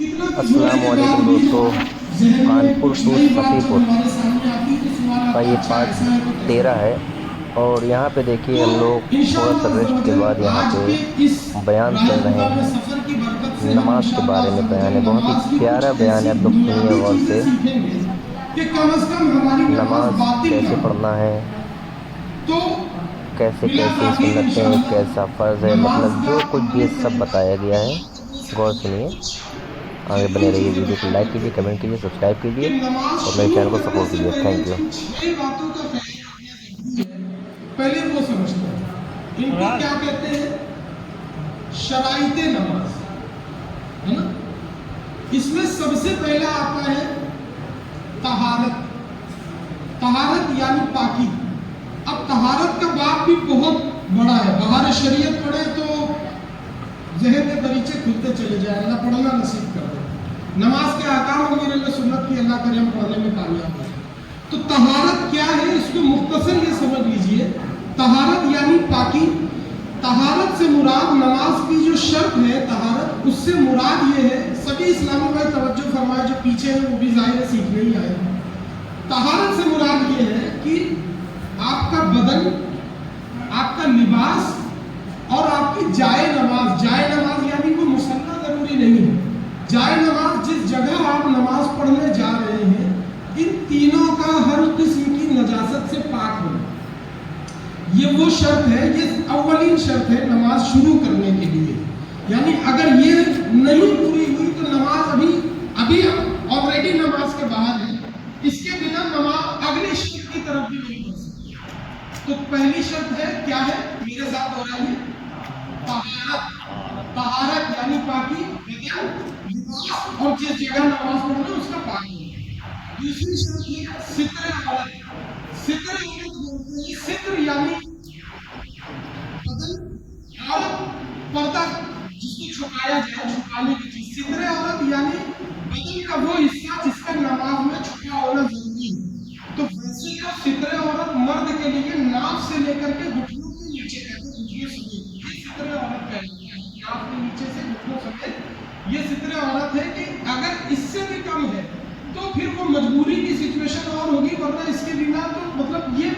السلام علیکم دوستو، کانپور ٹو فتح پور کا یہ پارٹ 13 ہے اور یہاں پہ دیکھیے ہم لوگ تھوڑا سا ریسٹ کے بعد یہاں پہ بیان چل رہے ہیں، نماز کے بارے میں بیان ہے، بہت ہی پیارا بیان ہے، آپ لوگ سنیے غور سے۔ نماز کیسے پڑھنا ہے، کیسے کیسے سنتیں، کیسا فرض ہے، مطلب جو کچھ بھی سب بتایا گیا ہے، غور سنیے، آگے بنے رہیے۔ ویڈیو کو لائک کیجیے، کمنٹ کیجیے، سبسکرائب کیجیے اور میرے چینل کو سپورٹ کیجیے۔ Thank you. پہلے وہ سمجھتے ہیں ان کو کیا کہتے ہیں، شرائط نماز ہے نا۔ اس میں سب سے پہلا آتا ہے طہارت۔ طہارت یعنی پاکی۔ اب طہارت کا باب بھی بہت بڑا ہے، بہار شریعت پڑھے تو ذہن میں دریچے کھلتے چلے جائیں، اللہ پڑھنا نصیب کر دے۔ نماز کے احکام اور میرے سنت کی اللہ کرے ہم پڑھنے میں کامیاب ہوں۔ تو طہارت کیا ہے، اس کو مختصر یہ سمجھ لیجئے، طہارت یعنی پاکی۔ طہارت سے مراد نماز کی جو شرط ہے طہارت، اس سے مراد یہ ہے، سبھی اسلامی بھائی توجہ فرمائے، جو پیچھے ہیں وہ بھی ظاہر ہے سیکھنے ہی آئے۔ طہارت سے مراد یہ ہے کہ آپ کا بدن، آپ کا لباس اور آپ کی جائے نماز۔ جائے نماز یعنی کوئی مصلی ضروری نہیں ہے، جائے نماز جس جگہ آپ نماز پڑھنے جا رہے ہیں، ان تینوں کا ہر قسم کی نجاست سے پاک ہونا، یہ وہ شرط ہے، یہ اولین شرط ہے نماز شروع کرنے کے لیے۔ یعنی اگر یہ نہیں پوری ہوئی تو نماز ابھی آلریڈی نماز کے باہر ہے، اس کے بنا نماز اگلی شرط کی طرف بھی نہیں پڑھ سکتی۔ تو پہلی شرط ہے کیا ہے، میرے ساتھ ہو رہا ہے، طہارت۔ طہارت یعنی پاکی، اور جس جگہ نماز پڑھنا اس کا پاکی ہونا۔ دوسری شرط ہے ستر عورت۔ ستر عورت بولتے ہیں، ستر یعنی بدن، عورت پردہ جس کو چھپایا جائے، چھپانے کی چیز۔ ستر عورت یعنی بدن کا وہ حصہ جس کا نماز میں چھپا ہونا ضروری ہے۔ تو ویسے تو ستر عورت مرد کے لیے ناف سے لے کر کے گھٹنوں کے نیچے کہتے ہیں، گھٹنوں سمیت یہ ستر عورت کہتے ہیں، ناف کے نیچے سے گھٹنوں سمیت یہ ستر عورت ہے۔ کہ اگر اس سے بھی کم ہے تو پھر وہ مجبوری کی سچویشن اور ہوگی، ورنہ اس کے بنا تو مطلب یہ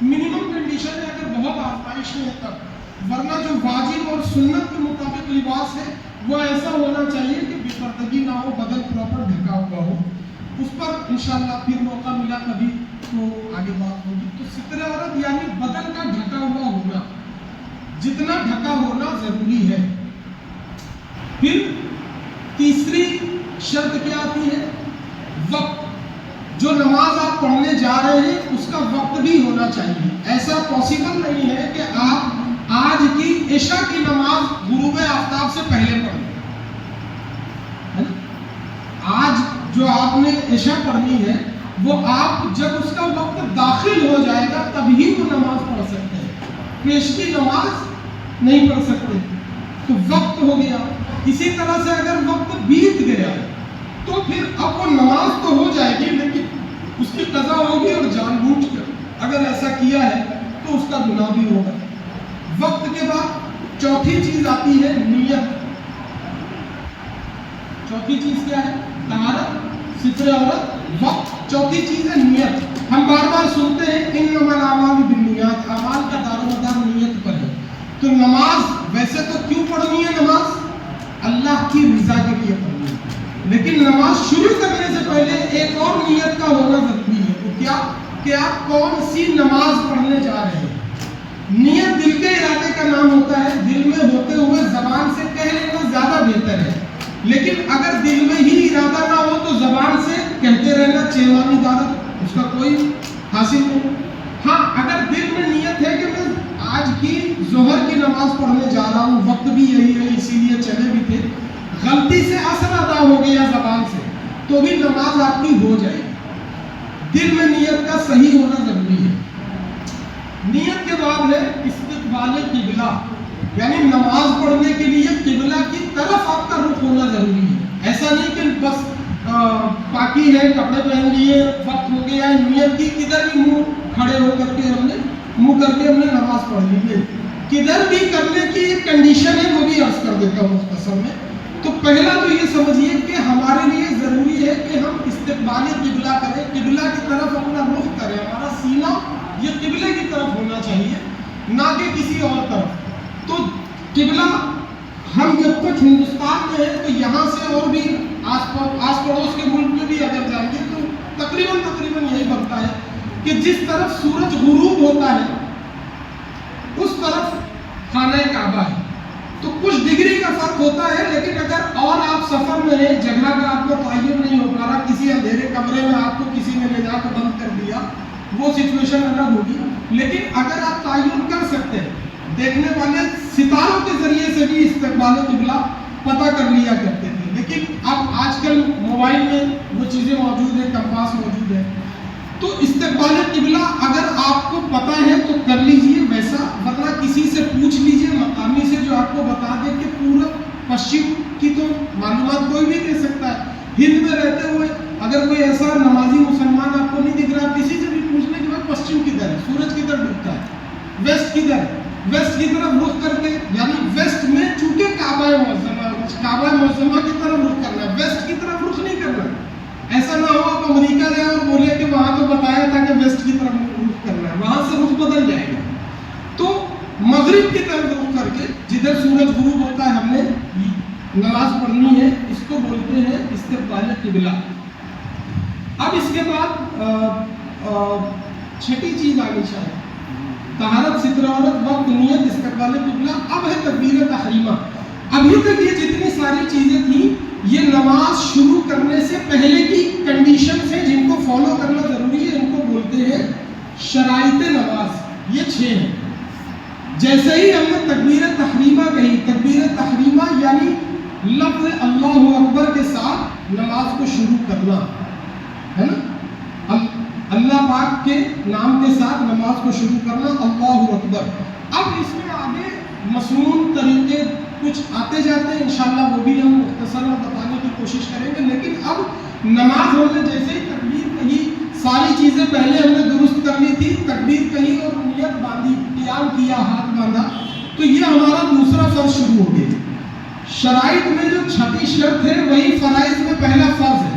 منیمم کنڈیشن ہے اگر بہت آزمائش میں ہے تب، ورنہ جو واجب اور سنت کے مطابق لباس ہے وہ ایسا ہونا چاہیے کہ بے پردگی نہ ہو، بدن پراپر ڈھکا ہوا ہو۔ اس پر انشاءاللہ پھر موقع ملا کبھی تو آگے بات ہوگی۔ تو ستر عورت یعنی بدن کا ڈھکا ہوا ہونا، جتنا ڈھکا ہونا ضروری ہے۔ پھر تیسری شرط کیا آتی ہے، وقت۔ جو نماز آپ پڑھنے جا رہے ہیں اس کا وقت بھی ہونا چاہیے۔ ایسا پاسبل نہیں ہے کہ آپ آج کی عشاء کی نماز غروب آفتاب سے پہلے پڑھ لیں۔ آج جو آپ نے عشاء پڑھنی ہے وہ آپ جب اس کا وقت داخل ہو جائے گا تبھی وہ نماز پڑھ سکتے ہیں، پیش کی نماز نہیں پڑھ سکتے۔ تو وقت ہو گیا۔ اسی طرح سے اگر وقت بیت گیا تو پھر اب وہ نماز تو ہو جائے گی لیکن اس کی قضا ہوگی، اور جان بوجھ کر اگر ایسا کیا ہے تو اس کا گناہ بھی ہوگا۔ وقت کے بعد چوتھی چیز آتی ہے نیت۔ چوتھی چیز کیا ہے، طہارت، ستر عورت، وقت، چوتھی چیز ہے نیت۔ ہم بار بار سنتے ہیں انما الاعمال بالنیات، اعمال کا دار و مدار نیت پر ہے۔ تو نماز ویسے تو کیوں پڑھنی ہے، نماز اللہ کی رضا کے لیے پڑھنی ہے، لیکن نماز شروع کرنے سے پہلے ایک اور نیت کا ہونا ضروری ہے۔ وہ کیا کہ آپ کون سی نماز پڑھنے جا رہے ہیں۔ نیت دل کے ارادے کا نام ہوتا ہے، دل میں ہوتے ہوئے زبان سے کہہ لینا زیادہ بہتر ہے، لیکن اگر دل میں ہی ارادہ نہ ہو تو زبان سے کہتے رہنا چیوانی عبادت، اس کا کوئی حاصل نہیں۔ ہاں اگر دل میں نیت ہے کہ میں آج کی ظہر کی نماز پڑھنے جا رہا ہوں، وقت بھی یہی ہے اسی لیے چلے بھی تھے، غلطی سے اثر ادا ہو گیا زبان سے تو بھی نماز آپ کی ہو جائے گی۔ دل میں نیت کا صحیح ہونا ضروری ہے۔ نیت کے بعد ہے استقبال قبلہ، یعنی نماز پڑھنے کے لیے قبلہ کی طرف آپ کا رخ ہونا ضروری ہے۔ ایسا نہیں کہ بس پاکی ہے، کپڑے پہن لیے، وقت ہو گیا، نیت کی کدھر بھی منہ کھڑے ہو کر کے ہم نے منہ کر کے ہم نے نماز پڑھ لی ہے۔ کدھر بھی کرنے کی ایک کنڈیشن ہے، وہ بھی عرض کر دیتا ہوں مختصر میں۔ تو پہلا تو یہ سمجھیے کہ यहाँ से और भी आस पड़ोस के मुल्क में भी अगर जाएंगे तो तकरीबन यही बनता है कि जिस तरफ सूरज गुरूब होता है उस तरफ खाना काबा है। तो कुछ डिग्री का फर्क होता है, लेकिन अगर और आप सफर में हैं, जगह का आपको तयन नहीं हो पा रहा, किसी अंधेरे कमरे में आपको किसी ने ले जाकर बंद कर दिया, वो सिचुएशन अलग होगी। लेकिन अगर आप तयन कर सकते हैं, देखने वाले सितारों के जरिए से भी इस्तकबाल किबला पता कर लिया करते थे, लेकिन अब आजकल मोबाइल में वो चीज़ें मौजूद है, कंपास मौजूद है। तो इस्तकबाल किबला अगर आपको पता है तो कर लीजिए वैसा, वरना किसी से पूछ लीजिए मकामी से जो आपको बता दे कि पूर्व पश्चिम की तो मालूमात कोई भी दे सकता है। हिंद में रहते हुए अगर कोई ऐसा नमाजी मुसलमान आपको नहीं दिख रहा, किसी से भी पूछने के बाद पश्चिम किधर है, सूरज किधर डूबता है, वेस्ट किधर है, वेस्ट की तरफ रुख करके, यानी वेस्ट में चूंकि काबा मुअज़्ज़मा की तरफ रुख करना है, वेस्ट की तरफ रुख नहीं करना। ऐसा ना हो आप अमेरिका जाए और बोले कि वहां तो बताया था कि वेस्ट की तरफ रुख करना है, वहां से रुख बदल जाएगा। तो मगरिब की तरफ रुख करके जिधर सूरज गुरूब होता है हमने नमाज पढ़नी है, इसको बोलते हैं इस्तकबाल किबला। अब इसके बाद छठी चीज आनी चाहिए, तहारत, सित्र औरत, वक्त, नियत, इस्तकबाल किबला। अब है तकबीर तहरीमा। अभी तक ये जितनी सारी चीजें थी ये नमाज शुरू करने से पहले की कंडीशन है, जिनको फॉलो करना जरूरी है, इनको बोलते हैं शराइते नमाज। ये 6 हैं। जैसे ही हमने तकबीर तहरीमा कही, तकबीर तहरीमा यानी लफ्ज़ अल्लाहु अकबर के साथ नमाज को शुरू करना है ना, अल्लाह पाक के नाम के साथ नमाज को शुरू करना, अल्लाहु अकबर। अब इसमें आगे मसनून तरीके कुछ आते जाते हैं, इंशाअल्लाह वो भी हम मुख्तसर में बताने की कोशिश करेंगे। लेकिन अब नमाज हमने जैसे ही तकबीर कही, सारी चीज़ें पहले हमने दुरुस्त करनी थी, तकबीर कही और नियत बांधी, क़ियाम किया, हाथ बांधा, तो ये हमारा दूसरा फर्ज शुरू हो गया। शराइत में जो छठी शर्त है वही फराइज में पहला फर्ज है।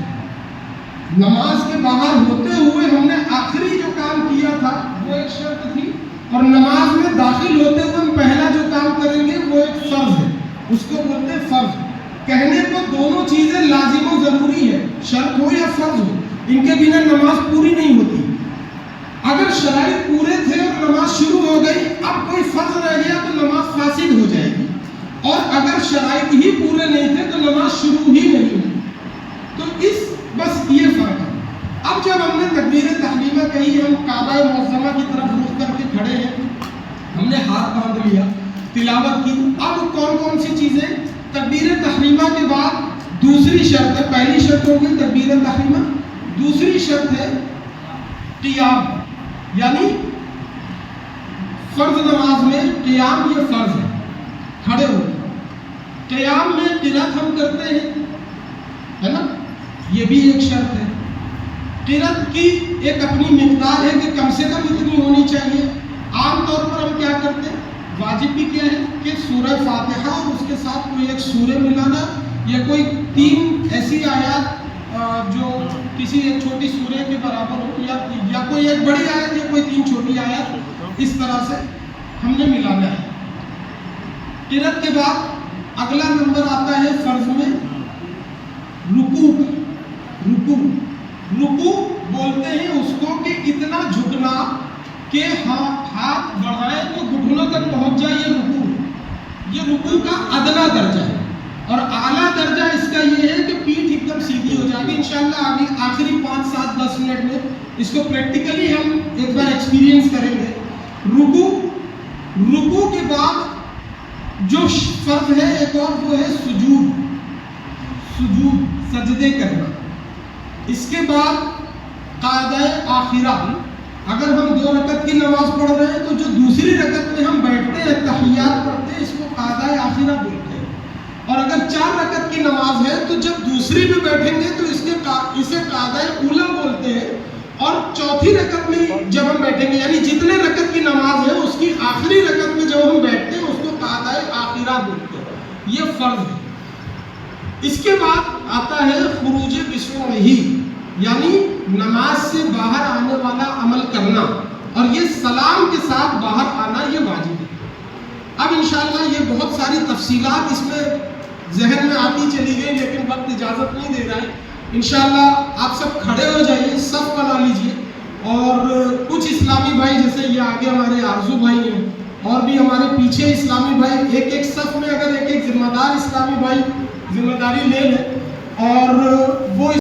नमाज के बाहर होते हुए हमने आखिरी जो काम किया था वो एक शर्त थी, और नमाज में दाखिल होते हुए हम पहला जो काम करेंगे वो एक फर्ज है, उसको बोलते हैं फर्ज। कहने को दोनों चीजें लाजिम और जरूरी है, शर्त हो या फर्ज हो, इनके बिना नमाज पूरी नहीं होती। अगर शराइत पूरे थे और नमाज शुरू हो गई, अब कोई फर्ज रह गया तो नमाज फासिद हो जाएगी, और अगर शराइत ही पूरे नहीं थे तो नमाज शुरू ही नहीं हुई। तो इस बस ये फर्क है। अब जब हमने तकबीर तहरीमा कही, हम काबा मुअज़्ज़मा की तरफ रुख करके खड़े हैं, हमने हाथ बांध लिया, तिलावत की। अब कौन कौन सी चीजें, तकबीर तहरीमा के बाद दूसरी शर्त है, पहली शर्त हो गई तकबीर तहरीमा, दूसरी शर्त है क़ियाम, यानी फर्ज नमाज में क़ियाम ये फर्ज है, खड़े हो। क़ियाम में क़िरात हम करते हैं, है ना, ये भी एक शर्त है। क़िरात की एक अपनी मिक़दार है कि कम से कम इतनी होनी चाहिए। आमतौर पर हम क्या करते हैं, वाजिब भी क्या है कि सूरह फातिहा और उसके साथ कोई एक सूरह मिलाना, या कोई 3 ऐसी आयत जो किसी एक छोटी सूरह के बराबर हो, या कोई एक बड़ी आयत या कोई 3 छोटी आयत, इस तरह से हमने मिलाना है। क़िरात के बाद अगला नंबर आता है फर्ज में रुकू। रुकू बोलते हैं उसको कि इतना झुकना कि हाथ बढ़ाए तो घुटनों तक पहुंच जाए, ये रुकू का अदना दर्जा है। और आला दर्जा इसका ये है कि पीठ एकदम सीधी हो जाएगी। इंशाल्लाह आगे आखिरी 5, 7, 10 मिनट में इसको प्रैक्टिकली हम एक बार एक्सपीरियंस करेंगे। रुकू के बाद जो फर्ज है एक और, वो है सुजूद, सजदे करना। इसके बाद कायदा आखिरा, अगर हम 2 रकत की नमाज पढ़ रहे हैं तो जो दूसरी रकत में हम बैठते हैं, तहियात पढ़ते हैं, इसको कायदा आखिरा बोलते हैं। और अगर 4 रकत की नमाज है तो जब दूसरी में बैठेंगे तो इसे कायदा उला बोलते हैं। और चौथी रकत में जब हम बैठेंगे, यानी जितने रकत की नमाज है उसकी आखिरी रकत में जब हम बैठते हैं उसको कायदा आखिरा बोलते हैं। ये फर्ज है। इसके बाद आता है खुरूज बिस्मिल्लाही, यानी नमाज से बाहर आने वाला अमल करना, और ये सलाम के साथ बाहर आना, ये वाजिब है। अब इंशाअल्लाह ये बहुत सारी तफसीलात इसमें जहन में आती चली गई, लेकिन वक्त इजाज़त नहीं दे रहा है। इंशाअल्लाह आप सब खड़े हो जाइए, सब बना लीजिए, और कुछ इस्लामी भाई, जैसे ये आगे हमारे आरजू भाई हैं और भी हमारे पीछे इस्लामी भाई, एक एक सफ में अगर एक एक जिम्मेदार इस्लामी भाई जिम्मेदारी ले लें और वो